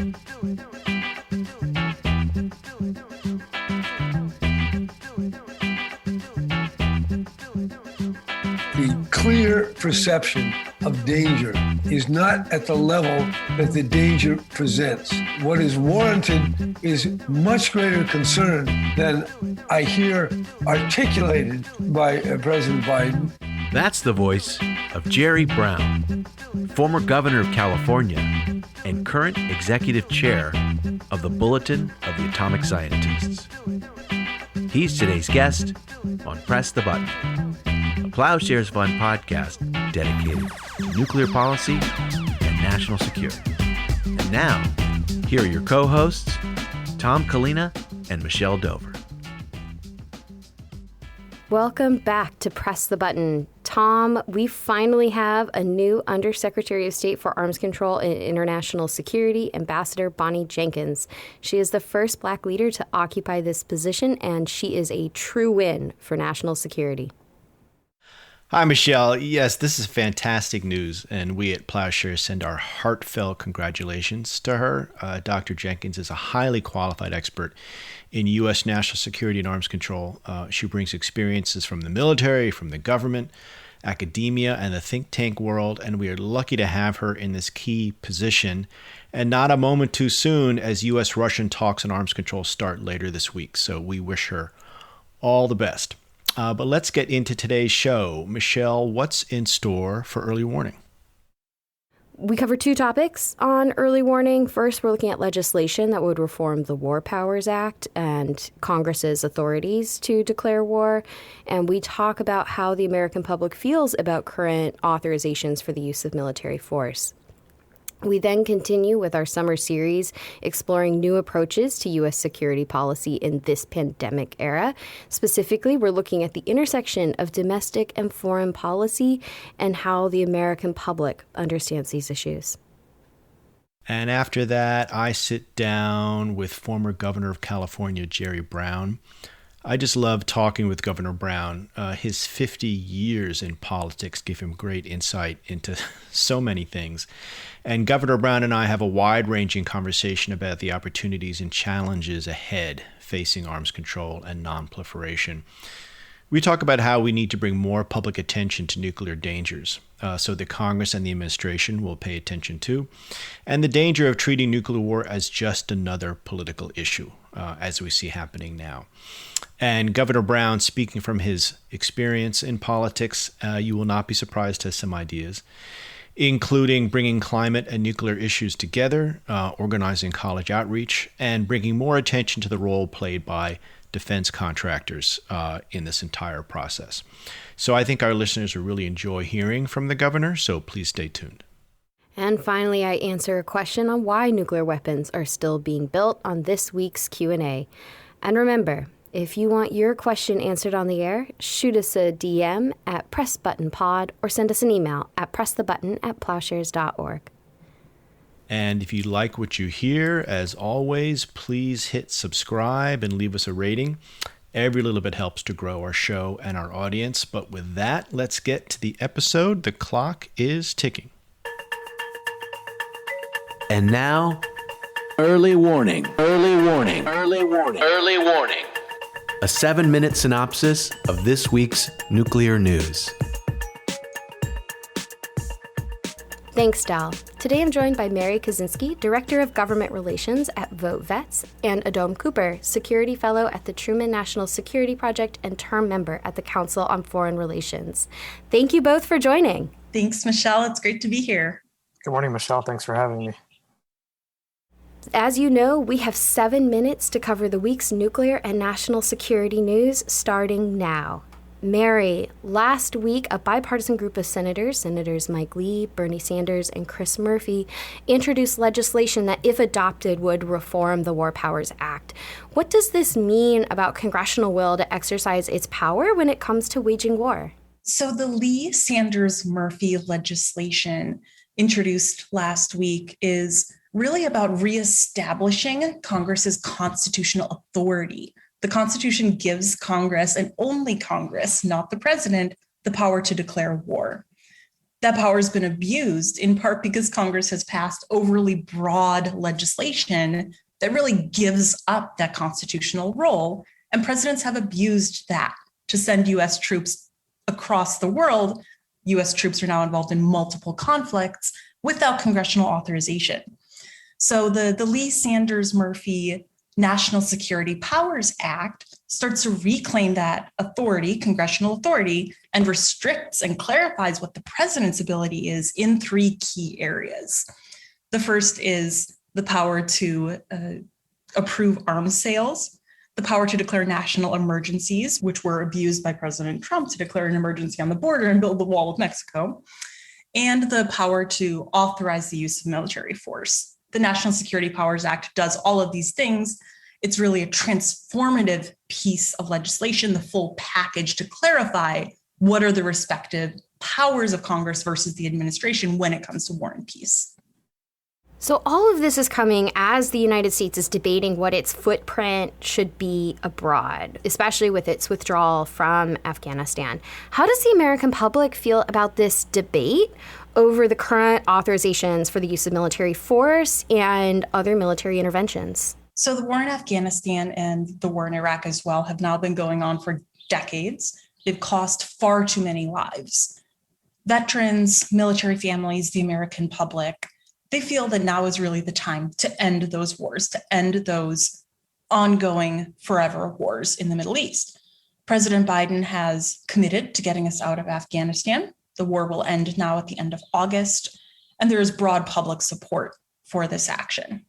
The clear perception of danger is not at the level that the danger presents. What is warranted is much greater concern than I hear articulated by President Biden. That's the voice of Jerry Brown, former governor of California and current executive chair of the Bulletin of the Atomic Scientists. He's today's guest on Press the Button, a Plowshares Fund podcast dedicated to nuclear policy and national security. And now, here are your co-hosts, Tom Collina and Michelle Dover. Welcome back to Press the Button. Tom, we finally have a new Undersecretary of State for Arms Control and International Security, Ambassador Bonnie Jenkins. She is the first Black leader to occupy this position, and she is a true win for national security. Hi, Michelle. Yes, this is fantastic news, and we at Plowshare send our heartfelt congratulations to her. Dr. Jenkins is a highly qualified expert in U.S. national security and arms control. She brings experiences from the military, from the government, academia, and the think tank world, and we are lucky to have her in this key position, and not a moment too soon as U.S.-Russian talks on arms control start later this week. So we wish her all the best. But let's get into today's show. Michelle, what's in store for early warning? We cover two topics on early warning. First, we're looking at legislation that would reform the War Powers Act and Congress's authorities to declare war. And we talk about how the American public feels about current authorizations for the use of military force. We then continue with our summer series exploring new approaches to U.S. security policy in this pandemic era. Specifically, we're looking at the intersection of domestic and foreign policy and how the American public understands these issues. And after that, I sit down with former Governor of California, Jerry Brown. I just love talking with Governor Brown. His 50 years in politics give him great insight into so many things. And Governor Brown and I have a wide-ranging conversation about the opportunities and challenges ahead facing arms control and nonproliferation. We talk about how we need to bring more public attention to nuclear dangers, so the Congress and the administration will pay attention to, and the danger of treating nuclear war as just another political issue, as we see happening now. And Governor Brown, speaking from his experience in politics, you will not be surprised, has some ideas, including bringing climate and nuclear issues together, organizing college outreach, and bringing more attention to the role played by defense contractors in this entire process. So I think our listeners will really enjoy hearing from the governor, so please stay tuned. And finally, I answer a question on why nuclear weapons are still being built on this week's Q&A. And remember, if you want your question answered on the air, shoot us a DM at PressButtonPod or send us an email at pressthebutton@plowshares.org. And if you like what you hear, as always, please hit subscribe and leave us a rating. Every little bit helps to grow our show and our audience. But with that, let's get to the episode. The clock is ticking. And now, early warning, early warning, early warning, early warning. A 7-minute synopsis of this week's nuclear news. Thanks, Dal. Today I'm joined by Mary Kaszynski, Director of Government Relations at VoteVets, and Adom Cooper, Security Fellow at the Truman National Security Project and term member at the Council on Foreign Relations. Thank you both for joining. Thanks, Michelle. It's great to be here. Good morning, Michelle. Thanks for having me. As you know, we have 7 minutes to cover the week's nuclear and national security news starting now. Mary, last week, a bipartisan group of Senators Mike Lee, Bernie Sanders, and Chris Murphy, introduced legislation that, if adopted, would reform the War Powers Act. What does this mean about congressional will to exercise its power when it comes to waging war? So the Lee-Sanders-Murphy legislation introduced last week is really about reestablishing Congress's constitutional authority. The Constitution gives Congress, and only Congress, not the president, the power to declare war. That power has been abused in part because Congress has passed overly broad legislation that really gives up that constitutional role. And presidents have abused that to send US troops across the world. US troops are now involved in multiple conflicts without congressional authorization. So the Lee-Sanders-Murphy National Security Powers Act starts to reclaim that authority, congressional authority, and restricts and clarifies what the president's ability is in three key areas. The first is the power to approve arms sales, the power to declare national emergencies, which were abused by President Trump to declare an emergency on the border and build the wall with Mexico, and the power to authorize the use of military force. The National Security Powers Act does all of these things. It's really a transformative piece of legislation, the full package to clarify what are the respective powers of Congress versus the administration when it comes to war and peace. So all of this is coming as the United States is debating what its footprint should be abroad, especially with its withdrawal from Afghanistan. How does the American public feel about this debate over the current authorizations for the use of military force and other military interventions? So the war in Afghanistan and the war in Iraq as well have now been going on for decades. They've cost far too many lives. Veterans, military families, the American public, they feel that now is really the time to end those wars, to end those ongoing forever wars in the Middle East. President Biden has committed to getting us out of Afghanistan. The war will end now at the end of August, and there is broad public support for this action.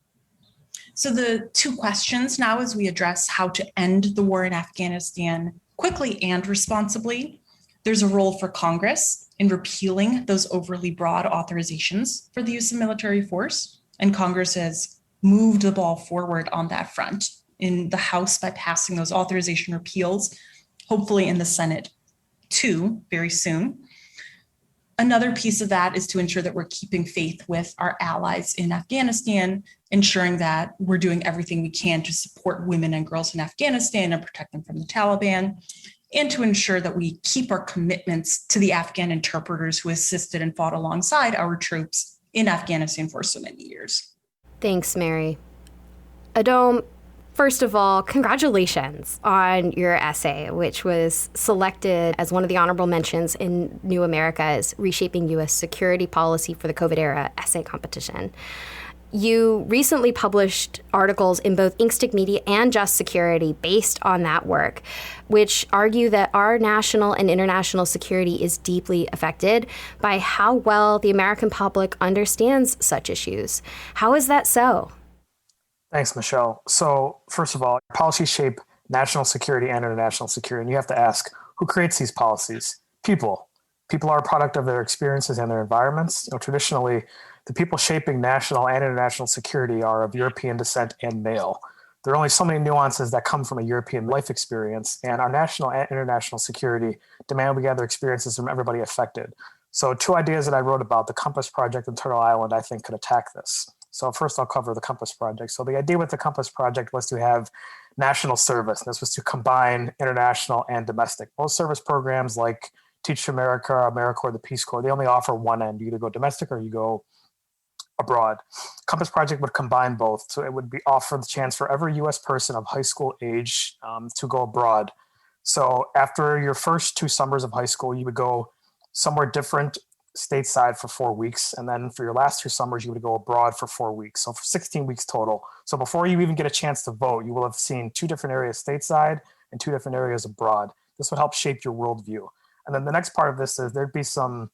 So the two questions now as we address how to end the war in Afghanistan quickly and responsibly, there's a role for Congress in repealing those overly broad authorizations for the use of military force. And Congress has moved the ball forward on that front in the House by passing those authorization repeals, hopefully in the Senate too, very soon. Another piece of that is to ensure that we're keeping faith with our allies in Afghanistan, ensuring that we're doing everything we can to support women and girls in Afghanistan and protect them from the Taliban, and to ensure that we keep our commitments to the Afghan interpreters who assisted and fought alongside our troops in Afghanistan for so many years. Thanks, Mary. Adom, first of all, congratulations on your essay, which was selected as one of the honorable mentions in New America's Reshaping U.S. Security Policy for the COVID Era essay competition. You recently published articles in both Inkstick Media and Just Security based on that work, which argue that our national and international security is deeply affected by how well the American public understands such issues. How is that so? Thanks, Michelle. So first of all, policies shape national security and international security. And you have to ask, who creates these policies? People. People are a product of their experiences and their environments. Traditionally, the people shaping national and international security are of European descent and male. There are only so many nuances that come from a European life experience, and our national and international security demand we gather experiences from everybody affected. So two ideas that I wrote about, the Compass Project and Turtle Island, I think could attack this. So first I'll cover the Compass Project. So the idea with the Compass Project was to have national service. This was to combine international and domestic. Most service programs like Teach America, AmeriCorps, the Peace Corps, they only offer one end. You either go domestic or you go abroad. Compass Project would combine both. So it would be offer the chance for every U.S. person of high school age to go abroad. So after your first 2 summers of high school, you would go somewhere different stateside for 4 weeks. And then for your last 2 summers, you would go abroad for 4 weeks. So for 16 weeks total. So before you even get a chance to vote, you will have seen 2 different areas stateside and 2 different areas abroad. This would help shape your worldview. And then the next part of this is there'd be some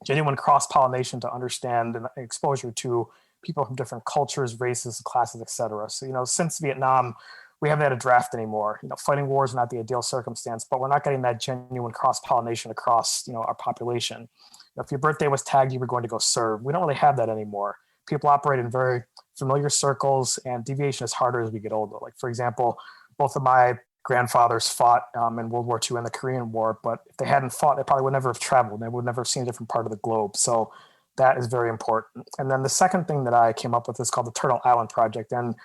genuine cross-pollination to understand and exposure to people from different cultures, races, classes, et cetera. So, since Vietnam, we haven't had a draft anymore. Fighting wars are not the ideal circumstance, but we're not getting that genuine cross-pollination across, our population. If your birthday was tagged, you were going to go serve. We don't really have that anymore. People operate in very familiar circles, and deviation is harder as we get older. Like, for example, both of my grandfathers fought in World War II and the Korean War, but if they hadn't fought, they probably would never have traveled. They would never have seen a different part of the globe. So that is very important. And then the second thing that I came up with is called the Turtle Island Project. And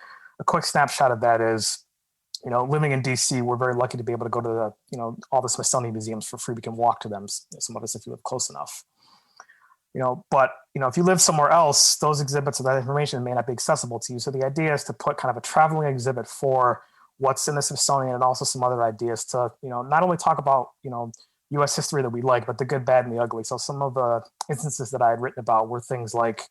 a quick snapshot of that is, living in DC, we're very lucky to be able to go to all the Smithsonian museums for free. We can walk to them, some of us if you live close enough. But if you live somewhere else, those exhibits or that information may not be accessible to you. So the idea is to put kind of a traveling exhibit for what's in the Smithsonian and also some other ideas to, not only talk about, U.S. history that we like, but the good, bad, and the ugly. So some of the instances that I had written about were things like,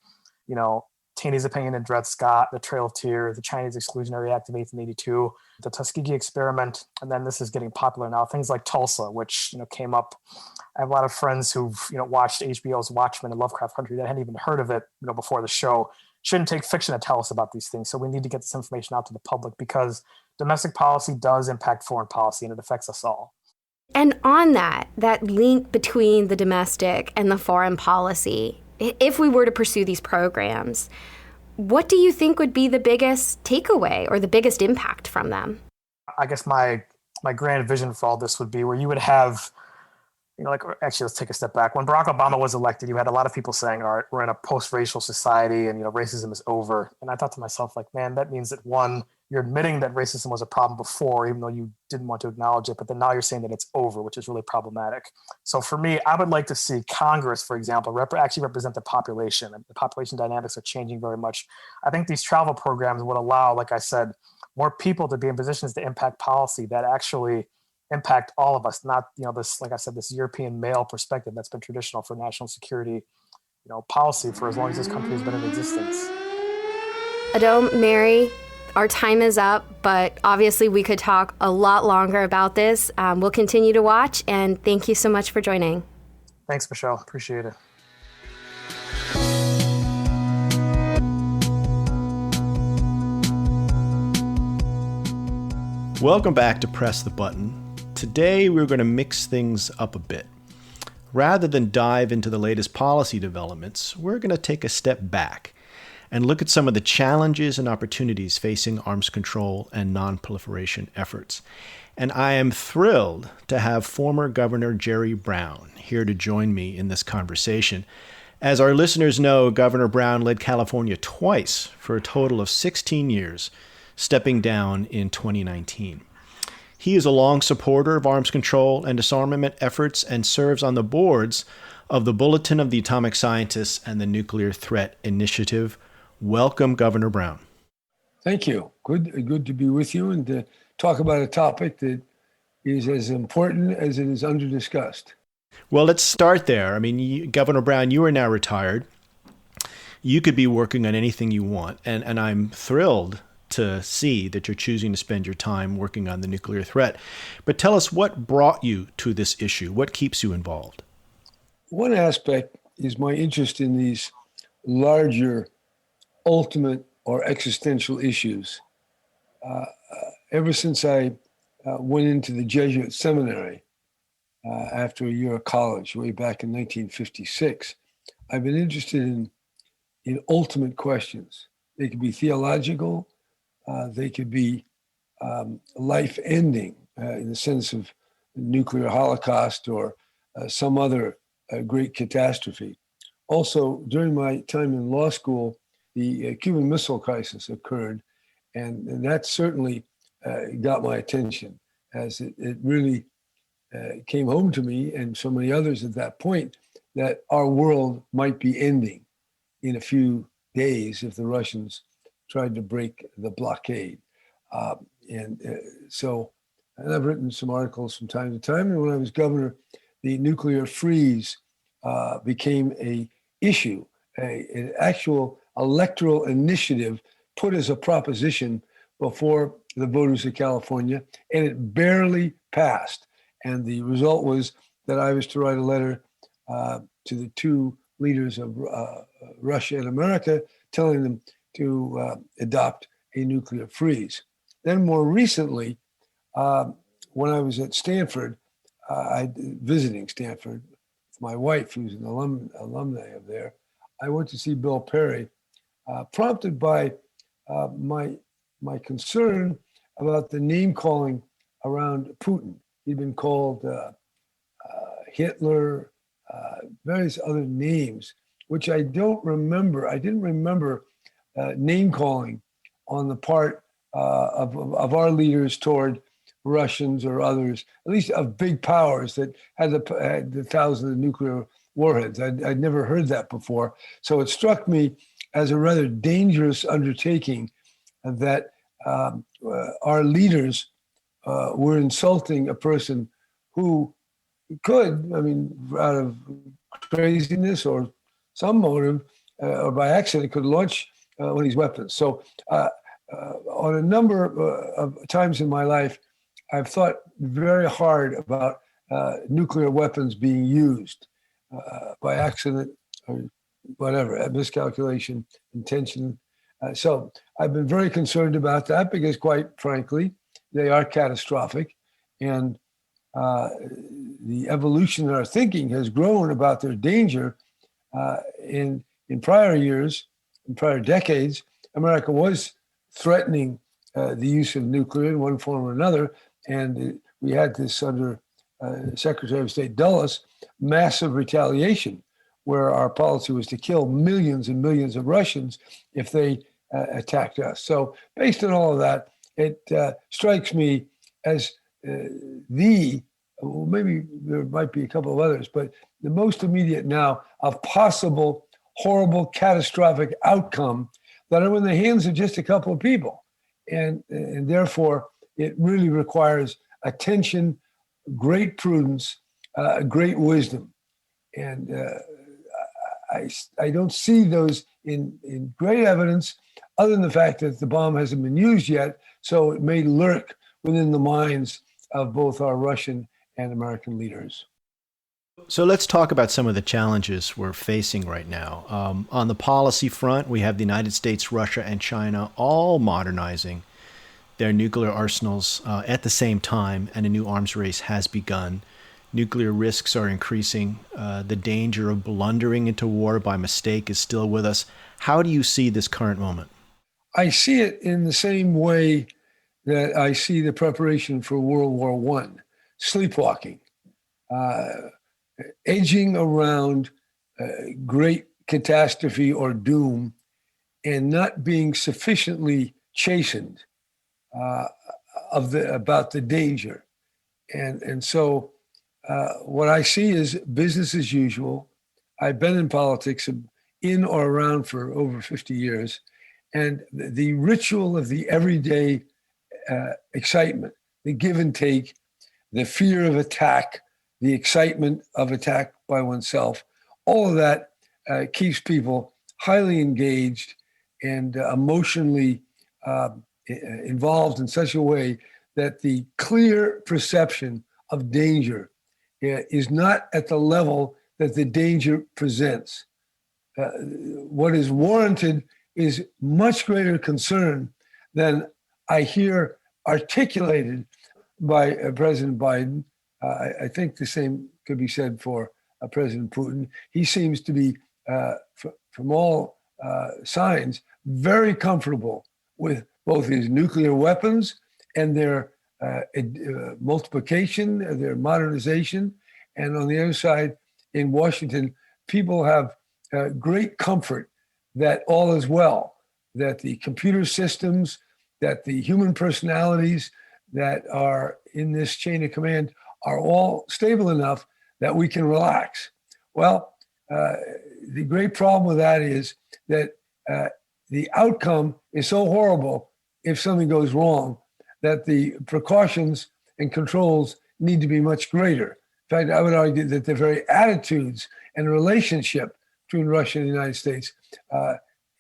Taney's opinion in Dred Scott, the Trail of Tears, the Chinese Exclusionary Act of 1882, the Tuskegee experiment, and then this is getting popular now, things like Tulsa, which came up. I have a lot of friends who've watched HBO's Watchmen and Lovecraft Country that hadn't even heard of it before the show. Shouldn't take fiction to tell us about these things. So we need to get this information out to the public because domestic policy does impact foreign policy and it affects us all. And on that link between the domestic and the foreign policy, if we were to pursue these programs, what do you think would be the biggest takeaway or the biggest impact from them? I guess my grand vision for all this would be where you would have, actually, let's take a step back. When Barack Obama was elected, you had a lot of people saying, all right, we're in a post-racial society and, racism is over. And I thought to myself, man, that means that one, you're admitting that racism was a problem before, even though you didn't want to acknowledge it, but then now you're saying that it's over, which is really problematic. So for me, I would like to see Congress, for example, actually represent the population. And the population dynamics are changing very much. I think these travel programs would allow, like I said, more people to be in positions to impact policy that actually impact all of us, not, this, like I said, this European male perspective that's been traditional for national security, policy for as long as this country has been in existence. Adom, Mary, our time is up, but obviously we could talk a lot longer about this. We'll continue to watch, and thank you so much for joining. Thanks, Michelle. Appreciate it. Welcome back to Press the Button. Today we're going to mix things up a bit. Rather than dive into the latest policy developments, we're going to take a step back and look at some of the challenges and opportunities facing arms control and non-proliferation efforts. And I am thrilled to have former Governor Jerry Brown here to join me in this conversation. As our listeners know, Governor Brown led California twice for a total of 16 years, stepping down in 2019. He is a long supporter of arms control and disarmament efforts and serves on the boards of the Bulletin of the Atomic Scientists and the Nuclear Threat Initiative. Welcome, Governor Brown. Thank you. Good to be with you and to talk about a topic that is as important as it is under-discussed. Well, let's start there. Governor Brown, you are now retired. You could be working on anything you want, and I'm thrilled to see that you're choosing to spend your time working on the nuclear threat. But tell us what brought you to this issue. What keeps you involved? One aspect is my interest in these larger ultimate or existential issues. Ever since I went into the Jesuit seminary after a year of college, way back in 1956, I've been interested in ultimate questions. They could be theological, they could be life-ending in the sense of nuclear holocaust or some other great catastrophe. Also, during my time in law school, the Cuban Missile Crisis occurred, and that certainly got my attention as it really came home to me and so many others at that point that our world might be ending in a few days if the Russians tried to break the blockade. So I've written some articles from time to time, and when I was governor, the nuclear freeze became an issue, an actual electoral initiative put as a proposition before the voters of California, and it barely passed. And the result was that I was to write a letter to the two leaders of Russia and America, telling them to adopt a nuclear freeze. Then more recently, when I was at Stanford, visiting Stanford with my wife, who's an alumni of there, I went to see Bill Perry, prompted by my concern about the name calling around Putin. He'd been called Hitler, various other names, which I don't remember. I didn't remember name calling on the part of our leaders toward Russians or others, at least of big powers that had the thousands of nuclear warheads. I'd never heard that before. So it struck me as a rather dangerous undertaking that our leaders were insulting a person who could, out of craziness or some motive or by accident, could launch one of these weapons. So on a number of times in my life, I've thought very hard about nuclear weapons being used by accident or whatever, miscalculation, intention. So I've been very concerned about that because, quite frankly, they are catastrophic. And the evolution in our thinking has grown about their danger. In prior years, in prior decades, America was threatening the use of nuclear in one form or another. And we had this under Secretary of State Dulles, massive retaliation, where our policy was to kill millions and millions of Russians if they attacked us. So based on all of that, it strikes me as maybe there might be a couple of others, but the most immediate now of possible horrible, catastrophic outcome that are in the hands of just a couple of people. And therefore, it really requires attention, great prudence, great wisdom. And I don't see those in great evidence other than the fact that the bomb hasn't been used yet, so it may lurk within the minds of both our Russian and American leaders. So let's talk about some of the challenges we're facing right now. On the policy front, we have the United States, Russia, and China all modernizing their nuclear arsenals at the same time, and a new arms race has begun. Nuclear risks are increasing. The danger of blundering into war by mistake is still with us. How do you see this current moment? I see it in the same way that I see the preparation for World War I, sleepwalking, edging around great catastrophe or doom and not being sufficiently chastened about the danger. And so what I see is business as usual. I've been in politics in or around for over 50 years. And the ritual of the everyday excitement, the give and take, the fear of attack, the excitement of attack by oneself, all of that keeps people highly engaged and emotionally involved in such a way that the clear perception of danger is not at the level that the danger presents. What is warranted is much greater concern than I hear articulated by President Biden. I think the same could be said for President Putin. He seems to be, from all signs, very comfortable with both his nuclear weapons and their multiplication, their modernization. And on the other side, in Washington, people have great comfort that all is well, that the computer systems, that the human personalities that are in this chain of command are all stable enough that we can relax. Well, the great problem with that is that the outcome is so horrible if something goes wrong that the precautions and controls need to be much greater. In fact, I would argue that the very attitudes and relationship between Russia and the United States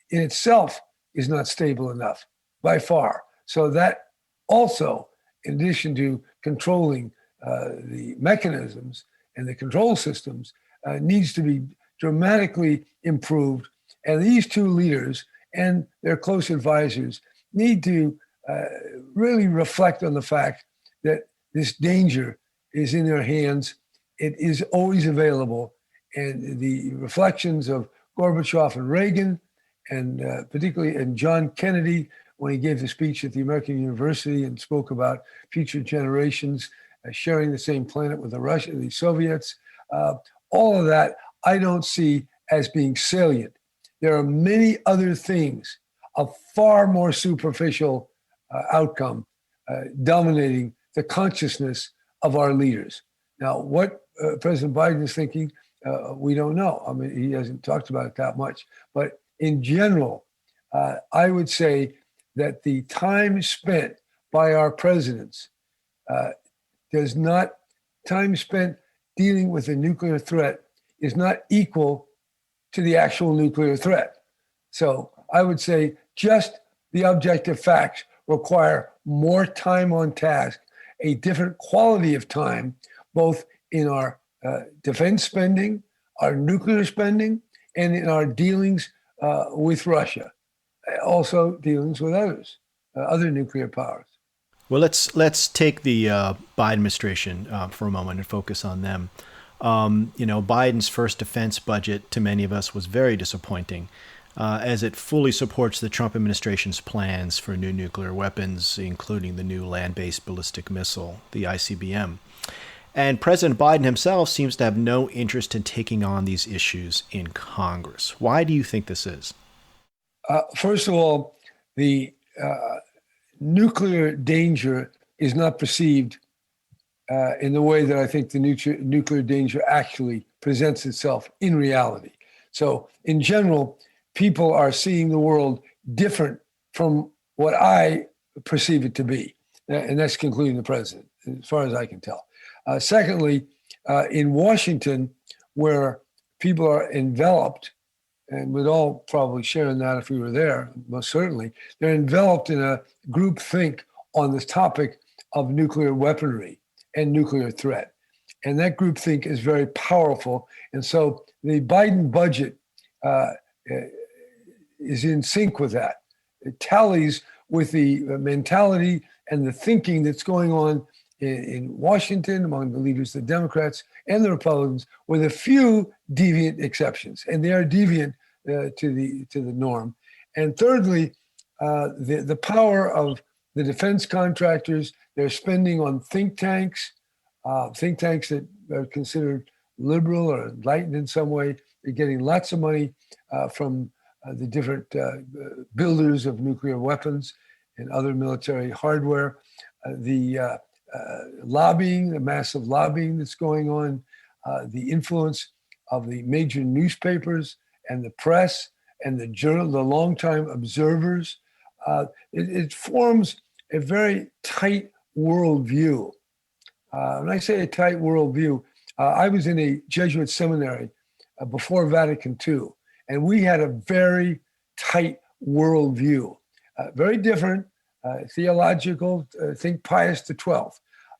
in itself is not stable enough by far. So that also, in addition to controlling the mechanisms and the control systems, needs to be dramatically improved. And these two leaders and their close advisors need to really reflect on the fact that this danger is in their hands. It is always available. And the reflections of Gorbachev and Reagan, and particularly in John Kennedy, when he gave the speech at the American University and spoke about future generations sharing the same planet with the Soviets, all of that I don't see as being salient. There are many other things of far more superficial outcome dominating the consciousness of our leaders. Now, what President Biden is thinking, We don't know. I mean, he hasn't talked about it that much. But in general, I would say that the time spent by our presidents time spent dealing with a nuclear threat is not equal to the actual nuclear threat. So I would say just the objective facts require more time on task, a different quality of time, both in our defense spending, our nuclear spending, and in our dealings with Russia, also dealings with others, other nuclear powers. Well, let's take the Biden administration for a moment and focus on them. Biden's first defense budget to many of us was very disappointing, as it fully supports the Trump administration's plans for new nuclear weapons, including the new land-based ballistic missile, the ICBM. And President Biden himself seems to have no interest in taking on these issues in Congress. Why do you think this is? First of all, the nuclear danger is not perceived in the way that I think the nuclear danger actually presents itself in reality. So in general, people are seeing the world different from what I perceive it to be. And that's including the president, as far as I can tell. Secondly, in Washington, where people are enveloped, and we'd all probably share in that if we were there, most certainly, they're enveloped in a group think on this topic of nuclear weaponry and nuclear threat. And that group think is very powerful. And so the Biden budget is in sync with that. It tallies with the mentality and the thinking that's going on in Washington among the leaders of the Democrats and the Republicans, with a few deviant exceptions, and they are deviant to the norm. And thirdly, the power of the defense contractors, their spending on think tanks that are considered liberal or enlightened in some way. They're getting lots of money from the different builders of nuclear weapons and other military hardware. The lobbying, the massive lobbying that's going on, the influence of the major newspapers and the press and the longtime observers. It forms a very tight worldview. When I say a tight worldview, I was in a Jesuit seminary before Vatican II, and we had a very tight worldview, very different, theological, think Pius XII.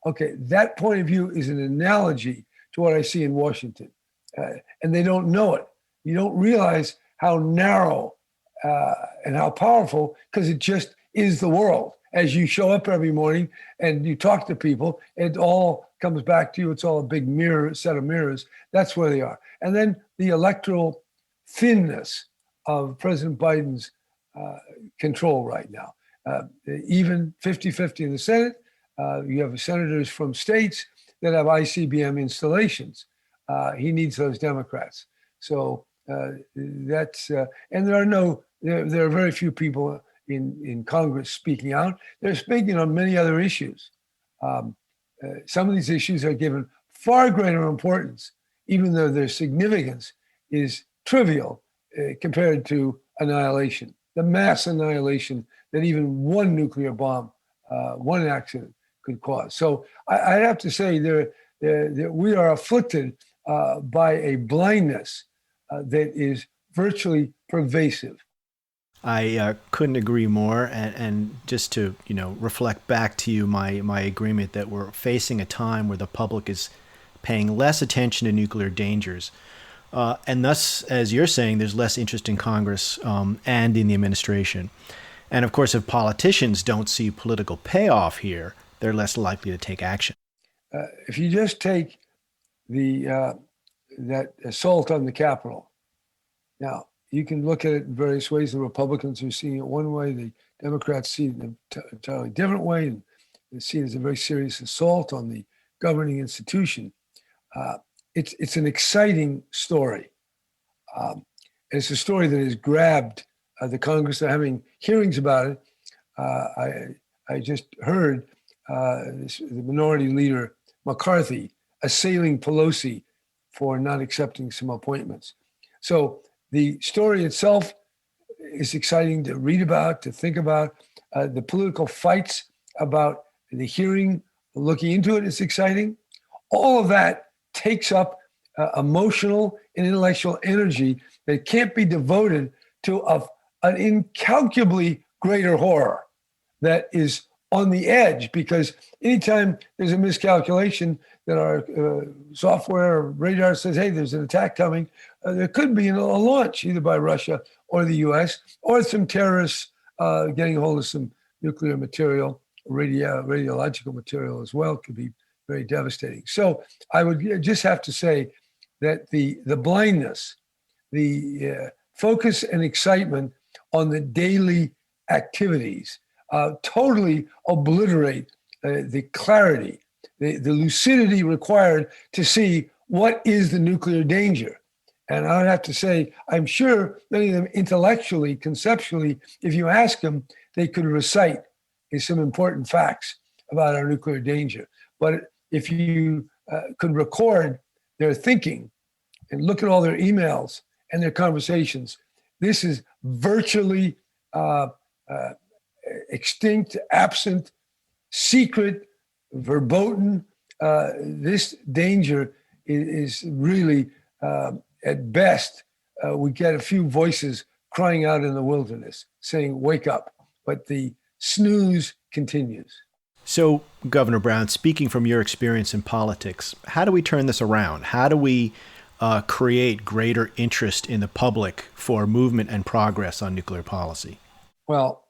Okay, that point of view is an analogy to what I see in Washington, and they don't know it. You don't realize how narrow and how powerful, because it just is the world. As you show up every morning and you talk to people, it all comes back to you. It's all a big set of mirrors. That's where they are. And then the electoral thinness of President Biden's control right now. Even 50-50 in the Senate. You have senators from states that have ICBM installations. He needs those Democrats. So that's, and there are very few people in Congress speaking out. They're speaking on many other issues. Some of these issues are given far greater importance, even though their significance is trivial compared to annihilation, the mass annihilation that even one nuclear bomb, one accident could cause. So I have to say we are afflicted by a blindness that is virtually pervasive. I couldn't agree more. And just to, reflect back to you my agreement that we're facing a time where the public is paying less attention to nuclear dangers. And thus, as you're saying, there's less interest in Congress and in the administration. And of course, if politicians don't see political payoff here, they're less likely to take action. If you just take that assault on the Capitol, now, you can look at it in various ways. The Republicans are seeing it one way. The Democrats see it in an entirely different way. And they see it as a very serious assault on the governing institution. It's an exciting story. It's a story that has grabbed the Congress. They're having hearings about it. I just heard the minority leader McCarthy assailing Pelosi for not accepting some appointments. So the story itself is exciting to read about, to think about. The political fights about the hearing, looking into it is exciting. All of that takes up emotional and intellectual energy that can't be devoted to an incalculably greater horror that is on the edge, because anytime there's a miscalculation that our software or radar says, hey, there's an attack coming, there could be a launch either by Russia or the US, or some terrorists getting a hold of some nuclear material, radiological material as well, could be very devastating. So I would just have to say that the blindness, the focus and excitement on the daily activities totally obliterate the clarity, the lucidity required to see what is the nuclear danger. And I would have to say, I'm sure many of them intellectually, conceptually, if you ask them, they could recite some important facts about our nuclear danger. But if you could record their thinking and look at all their emails and their conversations, this is virtually extinct, absent, secret, verboten. This danger is really, at best, we get a few voices crying out in the wilderness saying, wake up. But the snooze continues. So, Governor Brown, speaking from your experience in politics, how do we turn this around? How do we create greater interest in the public for movement and progress on nuclear policy? Well,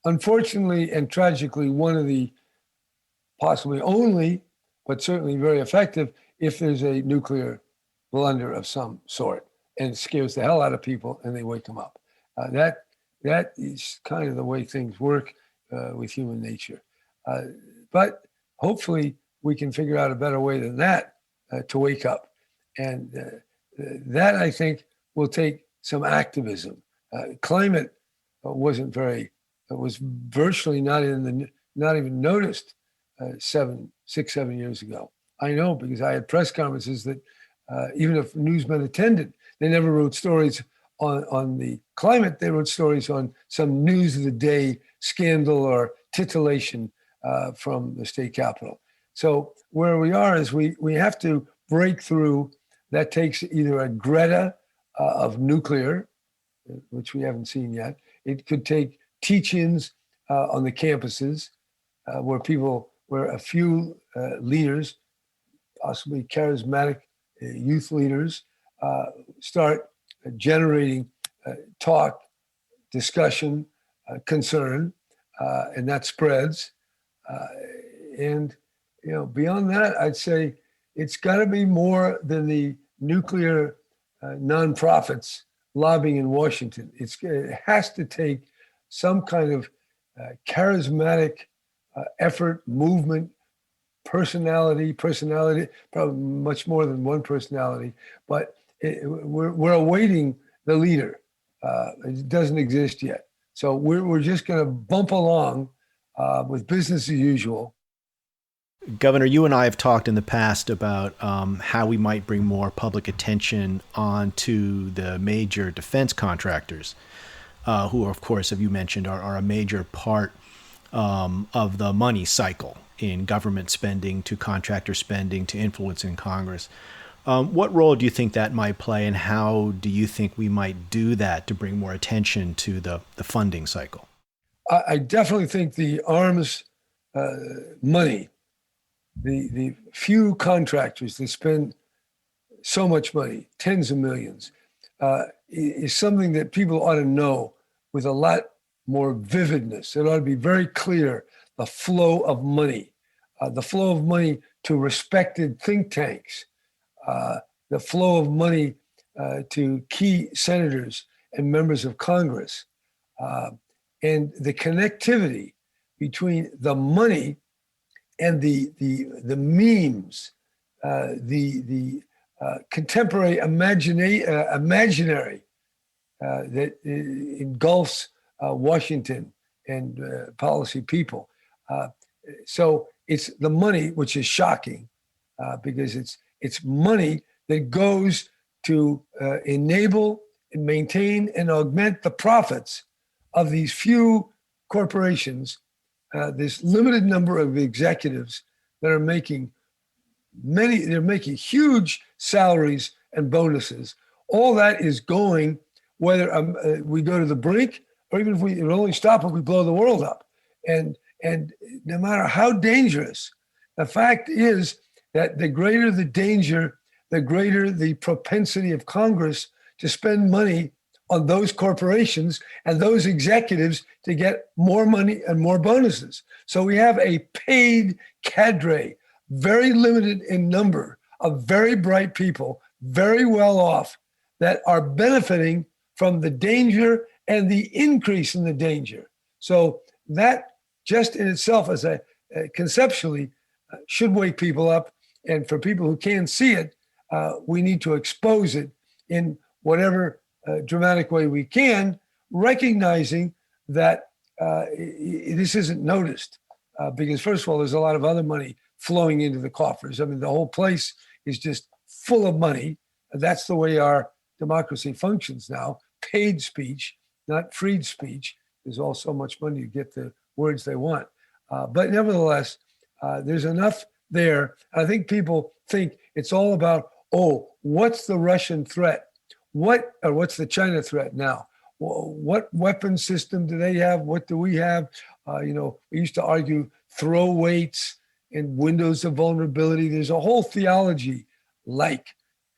unfortunately and tragically, one of the possibly only, but certainly very effective, if there's a nuclear blunder of some sort, and it scares the hell out of people and they wake them up. That is kind of the way things work with human nature. But hopefully we can figure out a better way than that to wake up. And that, I think, will take some activism. Climate was virtually not even noticed 7 years ago. I know, because I had press conferences that even if newsmen attended, they never wrote stories on the climate. They wrote stories on some news of the day scandal or titillation from the state capitol. So where we are is we have to break through. That takes either a Greta of nuclear, which we haven't seen yet. It could take teach-ins on the campuses where a few leaders, possibly charismatic youth leaders, start generating talk, discussion, concern, and that spreads. And beyond that, I'd say it's got to be more than the nuclear nonprofits lobbying in Washington. It has to take some kind of charismatic effort, movement, personality, probably much more than one personality, but we're awaiting the leader. It doesn't exist yet. So we're just going to bump along with business as usual. Governor, you and I have talked in the past about how we might bring more public attention onto the major defense contractors, who, of course, as you mentioned, are a major part of the money cycle in government spending to contractor spending to influencing Congress. What role do you think that might play, and how do you think we might do that to bring more attention to the funding cycle? I definitely think the arms money, the few contractors that spend so much money, tens of millions, is something that people ought to know with a lot more vividness. It ought to be very clear, the flow of money to respected think tanks, the flow of money to key senators and members of Congress, and the connectivity between the money and the memes, the contemporary imaginary that engulfs Washington and policy people. So it's the money, which is shocking because it's money that goes to enable and maintain and augment the profits of these few corporations, this limited number of executives that are making they're making huge salaries and bonuses. All that is going, whether we go to the brink, or even if it only stop if we blow the world up. And no matter how dangerous, the fact is that the greater the danger, the greater the propensity of Congress to spend money on those corporations and those executives to get more money and more bonuses. So we have a paid cadre, very limited in number, of very bright people, very well off, that are benefiting from the danger and the increase in the danger. So that just in itself, as a conceptually, should wake people up. And for people who can't see it, we need to expose it in whatever dramatic way we can, recognizing that this isn't noticed. Because first of all, there's a lot of other money flowing into the coffers. I mean, the whole place is just full of money. That's the way our democracy functions now. Paid speech, not freed speech. There's all so much money to get the words they want. But nevertheless, there's enough there. I think people think it's all about, oh, what's the Russian threat? What's the China threat now? What weapon system do they have? What do we have? We used to argue throw weights and windows of vulnerability. There's a whole theology,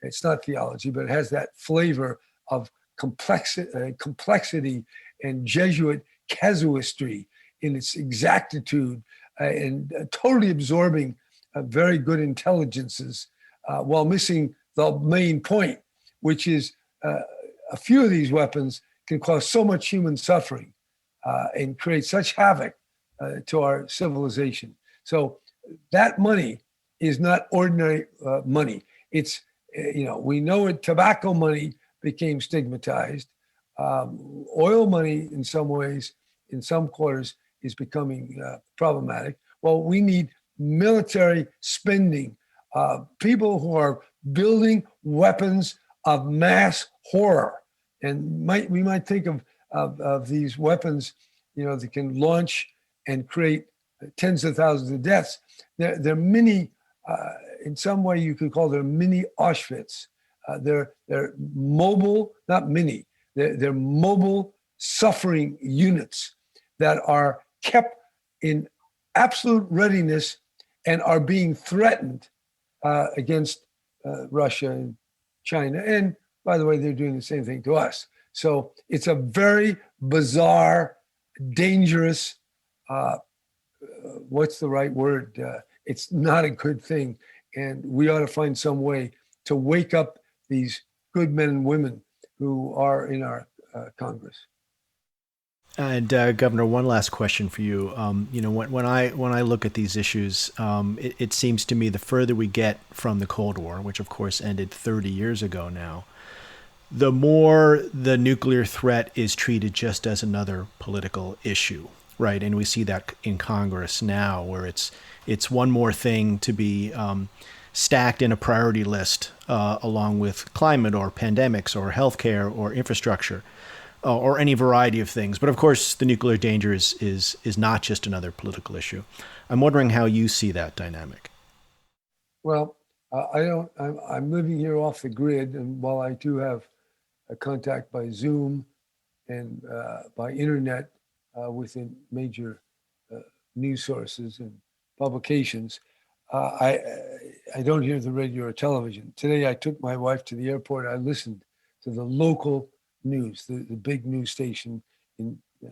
it's not theology, but it has that flavor of complexity and Jesuit casuistry in its exactitude, and totally absorbing very good intelligences while missing the main point, which is a few of these weapons can cause so much human suffering and create such havoc to our civilization. So that money is not ordinary money. It's, we know it, tobacco money became stigmatized. Oil money, in some ways, in some quarters, is becoming problematic. Well, we need military spending, people who are building weapons of mass horror. And we might think of these weapons, that can launch and create tens of thousands of deaths. They're mini, in some way you could call them mini Auschwitz. They're mobile, not mini, they're mobile suffering units that are kept in absolute readiness and are being threatened against Russia and China. And by the way, they're doing the same thing to us. So it's a very bizarre, dangerous, what's the right word? It's not a good thing. And we ought to find some way to wake up these good men and women who are in our Congress. And Governor, one last question for you. When I look at these issues, it seems to me the further we get from the Cold War, which of course ended 30 years ago now, the more the nuclear threat is treated just as another political issue, right? And we see that in Congress now, where it's one more thing to be stacked in a priority list along with climate or pandemics or healthcare or infrastructure. Or any variety of things. But of course, the nuclear danger is not just another political issue. I'm wondering how you see that dynamic. Well, I'm living here off the grid, and while I do have a contact by Zoom and by internet within major news sources and publications, I don't hear the radio or television. Today, I took my wife to the airport. I listened to the local news, the big news station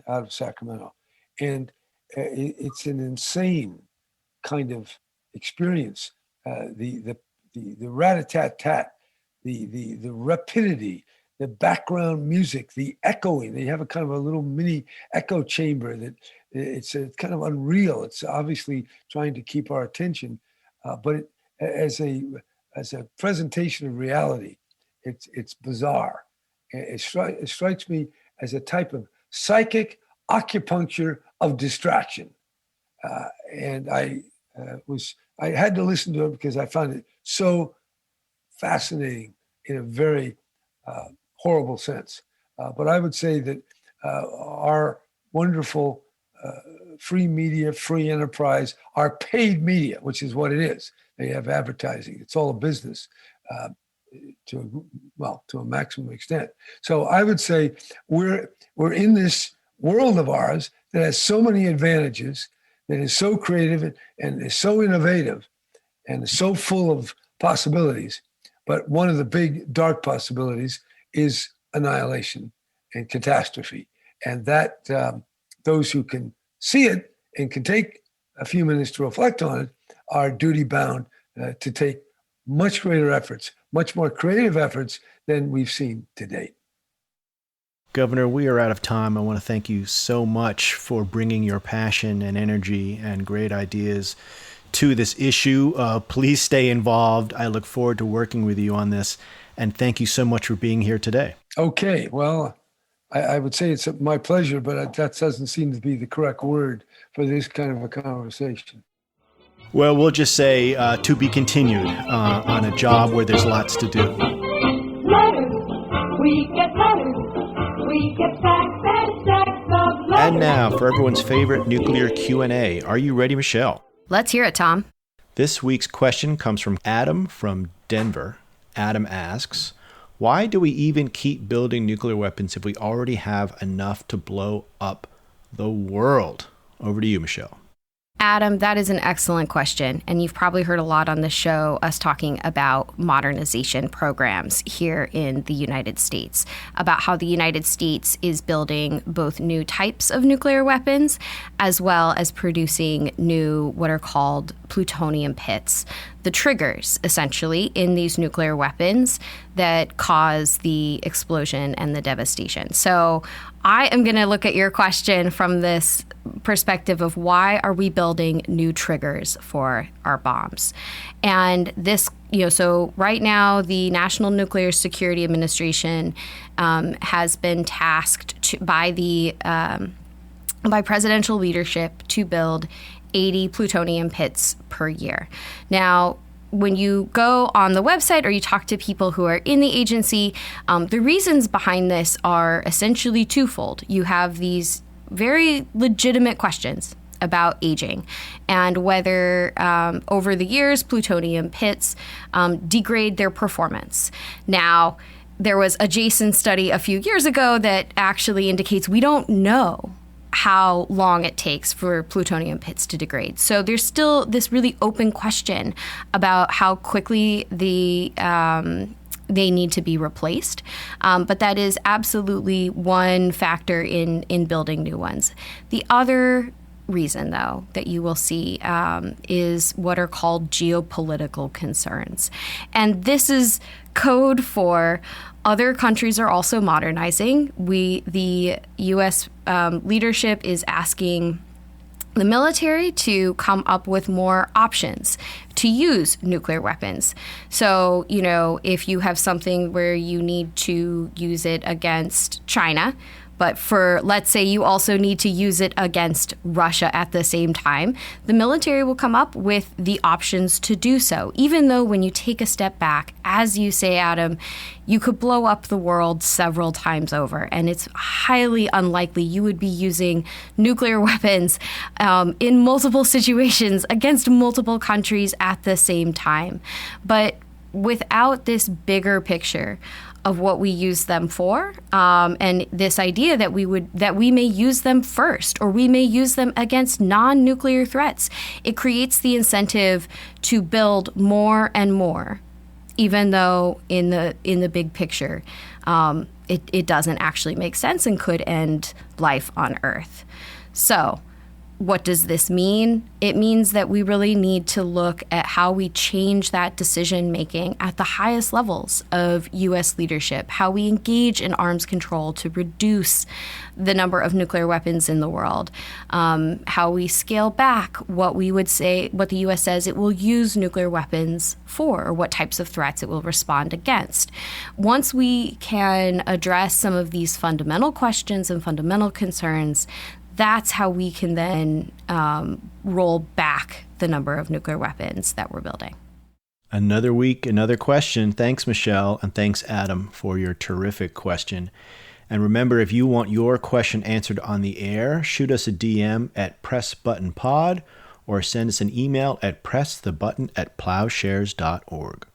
out of Sacramento. And it's an insane kind of experience. The rat-a-tat-tat, the rapidity, the background music, the echoing. They have a kind of a little mini echo chamber that it's kind of unreal. It's obviously trying to keep our attention, but as a presentation of reality, it's bizarre. It strikes me as a type of psychic acupuncture of distraction. And I had to listen to it because I found it so fascinating in a very horrible sense. But I would say that our wonderful free media, free enterprise, our paid media, which is what it is. They have advertising. It's all a business to a maximum extent. So I would say we're in this world of ours that has so many advantages, that is so creative and is so innovative and is so full of possibilities. But one of the big dark possibilities is annihilation and catastrophe. And that those who can see it and can take a few minutes to reflect on it are duty bound to take much greater efforts, much more creative efforts than we've seen to date. Governor, we are out of time. I want to thank you so much for bringing your passion and energy and great ideas to this issue. Please stay involved. I look forward to working with you on this. And thank you so much for being here today. Okay. Well, I would say it's my pleasure, but that doesn't seem to be the correct word for this kind of a conversation. Well, we'll just say to be continued on a job where there's lots to do. Letters, we get letters, we get stacks and stacks of letters. And now for everyone's favorite nuclear Q&A. Are you ready, Michelle? Let's hear it, Tom. This week's question comes from Adam from Denver. Adam asks, why do we even keep building nuclear weapons if we already have enough to blow up the world? Over to you, Michelle. Adam, that is an excellent question. And you've probably heard a lot on the show, us talking about modernization programs here in the United States, about how the United States is building both new types of nuclear weapons, as well as producing new, what are called plutonium pits, the triggers, essentially, in these nuclear weapons that cause the explosion and the devastation. So I am going to look at your question from this perspective of why are we building new triggers for our bombs? And this, so right now the National Nuclear Security Administration has been tasked by presidential leadership to build 80 plutonium pits per year. Now, when you go on the website or you talk to people who are in the agency, the reasons behind this are essentially twofold. You have these very legitimate questions about aging and whether over the years plutonium pits degrade their performance. Now, there was a Jason study a few years ago that actually indicates we don't know how long it takes for plutonium pits to degrade. So there's still this really open question about how quickly they need to be replaced. But that is absolutely one factor in building new ones. The other reason, though, that you will see is what are called geopolitical concerns. And this is code for other countries are also modernizing. The U.S. Leadership is asking the military to come up with more options to use nuclear weapons. So, if you have something where you need to use it against China, but let's say you also need to use it against Russia at the same time, the military will come up with the options to do so, even though when you take a step back, as you say, Adam, you could blow up the world several times over, and it's highly unlikely you would be using nuclear weapons in multiple situations against multiple countries at the same time. But without this bigger picture of what we use them for, and this idea that we may use them first, or we may use them against non-nuclear threats, it creates the incentive to build more and more, even though in the big picture, it doesn't actually make sense and could end life on Earth. So, what does this mean? It means that we really need to look at how we change that decision making at the highest levels of U.S. leadership, how we engage in arms control to reduce the number of nuclear weapons in the world, how we scale back what the U.S. says it will use nuclear weapons for, or what types of threats it will respond against. Once we can address some of these fundamental questions and fundamental concerns, that's how we can then roll back the number of nuclear weapons that we're building. Another week, another question. Thanks, Michelle, and thanks, Adam, for your terrific question. And remember, if you want your question answered on the air, shoot us a DM at PressButtonPod or send us an email at pressthebutton@plowshares.org.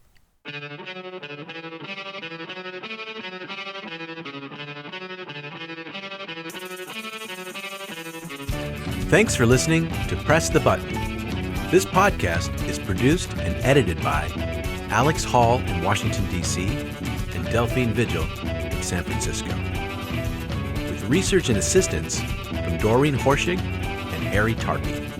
Thanks for listening to Press the Button. This podcast is produced and edited by Alex Hall in Washington, D.C., and Delphine Vigil in San Francisco, with research and assistance from Doreen Horschig and Ari Tarpey.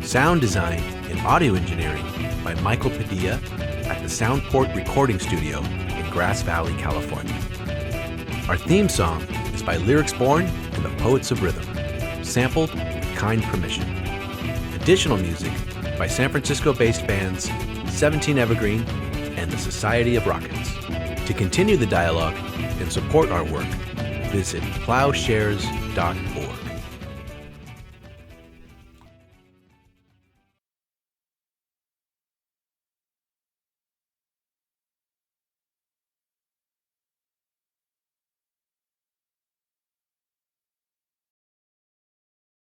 Sound design and audio engineering by Michael Padilla at the Soundport Recording Studio in Grass Valley, California. Our theme song is by Lyrics Born and the Poets of Rhythm, sampled with kind permission. Additional music by San Francisco-based bands 17 Evergreen and the Society of Rockets. To continue the dialogue and support our work, visit plowshares.org.